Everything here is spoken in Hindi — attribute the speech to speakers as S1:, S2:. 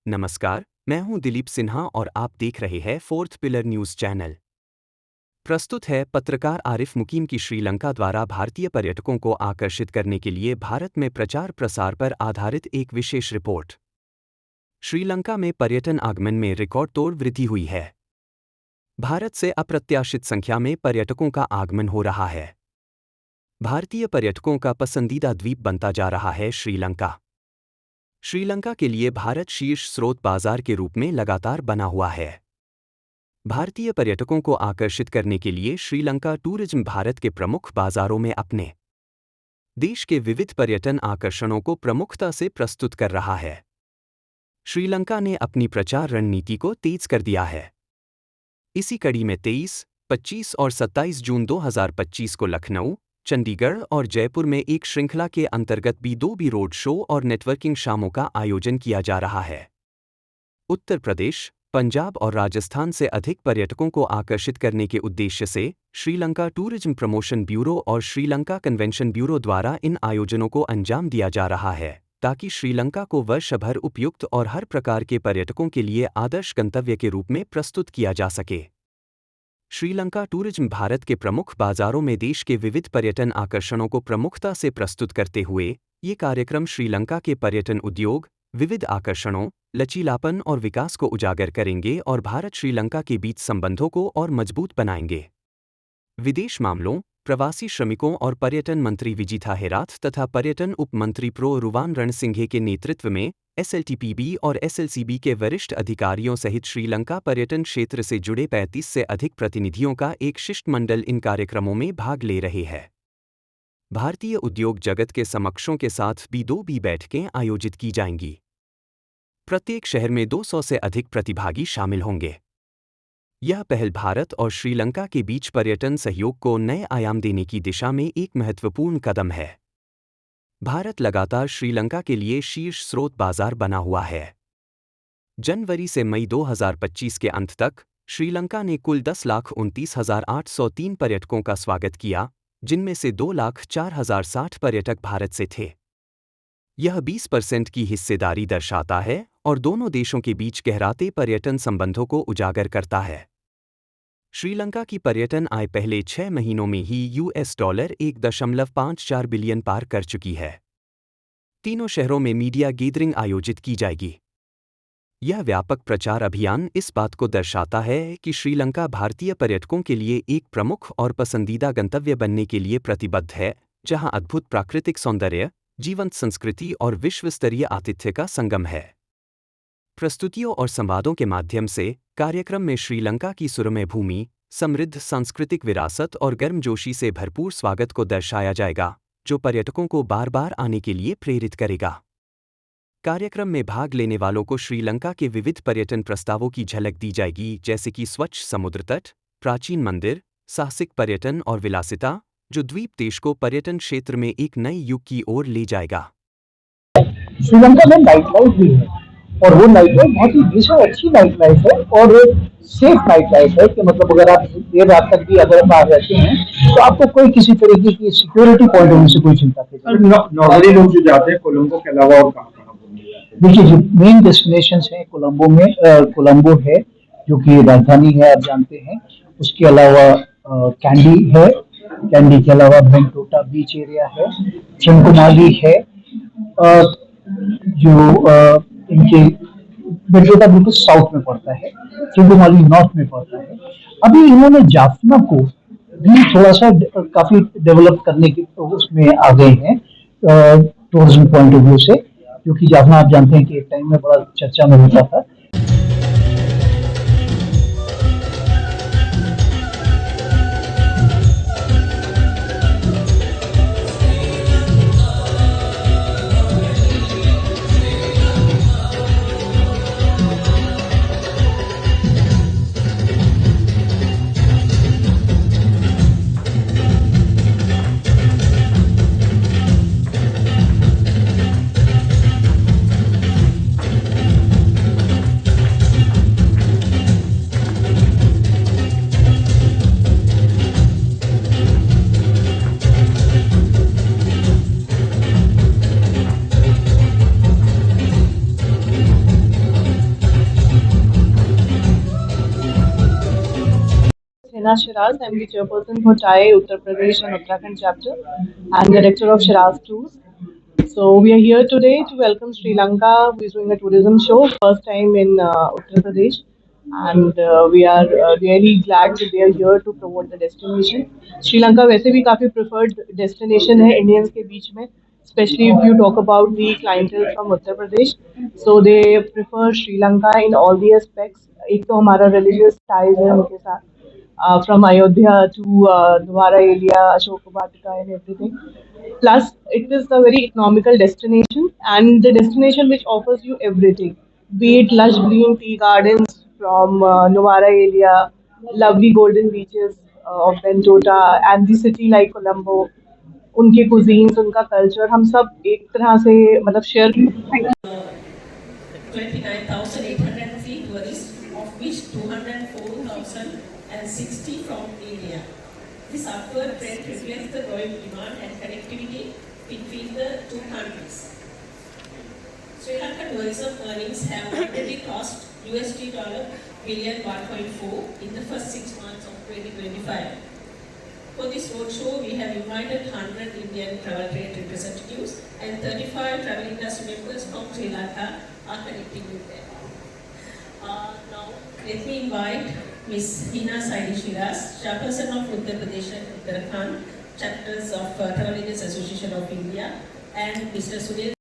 S1: नमस्कार, मैं हूं दिलीप सिन्हा और आप देख रहे हैं फोर्थ पिलर न्यूज चैनल। प्रस्तुत है पत्रकार आरिफ मुकीम की श्रीलंका द्वारा भारतीय पर्यटकों को आकर्षित करने के लिए भारत में प्रचार प्रसार पर आधारित एक विशेष रिपोर्ट। श्रीलंका में पर्यटन आगमन में रिकॉर्ड तोड़ वृद्धि हुई है। भारत से अप्रत्याशित संख्या में पर्यटकों का आगमन हो रहा है। भारतीय पर्यटकों का पसंदीदा द्वीप बनता जा रहा है श्रीलंका। श्रीलंका के लिए भारत शीर्ष स्रोत बाजार के रूप में लगातार बना हुआ है। भारतीय पर्यटकों को आकर्षित करने के लिए श्रीलंका टूरिज्म भारत के प्रमुख बाजारों में अपने देश के विविध पर्यटन आकर्षणों को प्रमुखता से प्रस्तुत कर रहा है। श्रीलंका ने अपनी प्रचार रणनीति को तेज कर दिया है। इसी कड़ी में 23, 25 और 27 जून 2025 को लखनऊ, चंडीगढ़ और जयपुर में एक श्रृंखला के अंतर्गत B2B रोड शो और नेटवर्किंग शामों का आयोजन किया जा रहा है। उत्तर प्रदेश, पंजाब और राजस्थान से अधिक पर्यटकों को आकर्षित करने के उद्देश्य से श्रीलंका टूरिज्म प्रमोशन ब्यूरो और श्रीलंका कन्वेंशन ब्यूरो द्वारा इन आयोजनों को अंजाम दिया जा रहा है, ताकि श्रीलंका को वर्ष भर उपयुक्त और हर प्रकार के पर्यटकों के लिए आदर्श गंतव्य के रूप में प्रस्तुत किया जा सके। श्रीलंका टूरिज्म भारत के प्रमुख बाजारों में देश के विविध पर्यटन आकर्षणों को प्रमुखता से प्रस्तुत करते हुए ये कार्यक्रम श्रीलंका के पर्यटन उद्योग, विविध आकर्षणों, लचीलापन और विकास को उजागर करेंगे और भारत श्रीलंका के बीच संबंधों को और मजबूत बनाएंगे। विदेश मामलों, प्रवासी श्रमिकों और पर्यटन मंत्री विजिथा हेराथ तथा पर्यटन उप मंत्री प्रो रुवान रणसिंघे के नेतृत्व में SLTPB और SLCB के वरिष्ठ अधिकारियों सहित श्रीलंका पर्यटन क्षेत्र से जुड़े 35 से अधिक प्रतिनिधियों का एक शिष्टमंडल इन कार्यक्रमों में भाग ले रहे हैं। भारतीय उद्योग जगत के समकक्षों के साथ B2B बैठकें आयोजित की जाएंगी। प्रत्येक शहर में 200 से अधिक प्रतिभागी शामिल होंगे। यह पहल भारत और श्रीलंका के बीच पर्यटन सहयोग को नए आयाम देने की दिशा में एक महत्वपूर्ण कदम है। भारत लगातार श्रीलंका के लिए शीर्ष स्रोत बाजार बना हुआ है। जनवरी से मई 2025 के अंत तक श्रीलंका ने कुल 10,29,803 पर्यटकों का स्वागत किया, जिनमें से 2,04,060 पर्यटक भारत से थे। यह 20% की हिस्सेदारी दर्शाता है और दोनों देशों के बीच गहराते पर्यटन संबंधों को उजागर करता है। श्रीलंका की पर्यटन आय पहले 6 महीनों में ही $1.54 बिलियन पार कर चुकी है। तीनों शहरों में मीडिया गैदरिंग आयोजित की जाएगी। यह व्यापक प्रचार अभियान इस बात को दर्शाता है कि श्रीलंका भारतीय पर्यटकों के लिए एक प्रमुख और पसंदीदा गंतव्य बनने के लिए प्रतिबद्ध है, जहां अद्भुत प्राकृतिक सौंदर्य, जीवंत संस्कृति और विश्वस्तरीय आतिथ्य का संगम है। प्रस्तुतियों और संवादों के माध्यम से कार्यक्रम में श्रीलंका की सुरम्य भूमि, समृद्ध सांस्कृतिक विरासत और गर्मजोशी से भरपूर स्वागत को दर्शाया जाएगा, जो पर्यटकों को बार बार आने के लिए प्रेरित करेगा। कार्यक्रम में भाग लेने वालों को श्रीलंका के विविध पर्यटन प्रस्तावों की झलक दी जाएगी, जैसे कि स्वच्छ समुद्र तट, प्राचीन मंदिर, साहसिक पर्यटन और विलासिता, जो द्वीप देश को पर्यटन क्षेत्र में एक नए युग की ओर ले जाएगा।
S2: श्रीलंका में नाइट लाइफ भी है और वो नाइट लाइफ बहुत ही बेशक अच्छी नाइट लाइफ है और सेफ नाइट लाइफ है कि मतलब अगर आप देर रात तक भी अगर बाहर रहते हैं तो आपको कोई किसी तरीके की सिक्योरिटी पॉइंट ऑफ व्यू से कोई चिंता नहीं।
S3: नॉर्मली लोग जो जाते हैं कोलंबो के अलावा और कहाँ कहाँ घूमने जाते हैं?
S2: देखिए, जो मेन डेस्टिनेशंस हैं कोलंबो में, कोलंबो है जो कि राजधानी है, आप जानते हैं। उसके अलावा कैंडी है, कैंडी के अलावा बेंटोटा बीच एरिया है, चिंकुमाली है, जो इनके बेंटोटा बिल्कुल साउथ में पड़ता है, चिंकुमाली नॉर्थ में पड़ता है। अभी इन्होंने जाफना को भी थोड़ा सा काफी डेवलप करने के उसमें आ गए हैं टूरिज्म पॉइंट ऑफ व्यू से, क्योंकि जाफना आप जानते हैं कि एक टाइम में बड़ा चर्चा में होता था।
S4: Hina Shiraz. I'm the chairperson for TAI Uttar Pradesh and Uttarakhand chapter and director of Shiraz Tours. So we are here today to welcome Sri Lanka, who is doing a tourism show, first time in Uttar Pradesh, and we are really glad that they are here to promote the destination. Sri Lanka वैसे भी काफी preferred destination है Indians के बीच में, especially if you talk about the clientele from Uttar Pradesh. So they prefer Sri Lanka in all the aspects. एक तो हमारा religious ties है उनके साथ. From Ayodhya to Dwara area, Ashoka Vatika and everything. Plus, it is a very economical destination and the destination which offers you everything. Be it lush green tea gardens from Novara area, lovely golden beaches of Bentota and the city like Colombo, उनके cuisines, उनका culture, हम सब एक तरह से मतलब share
S5: 29,803 tourists, of which 204,060 from India. This upward trend reflects the growing demand and connectivity between the two countries. Sri Lanka tourism earnings have already crossed $1.4 billion in the first 6 months of 2025. For this roadshow, we have invited 100 Indian travel trade representatives and 35 travel industry members from Sri Lanka are connecting with them. Now, let me invite Ms. Hina Saidi Shiraz, chairperson of Uttar Pradesh and Uttarakhand chapters of Travel Agents Association of India, and Mr. Sunil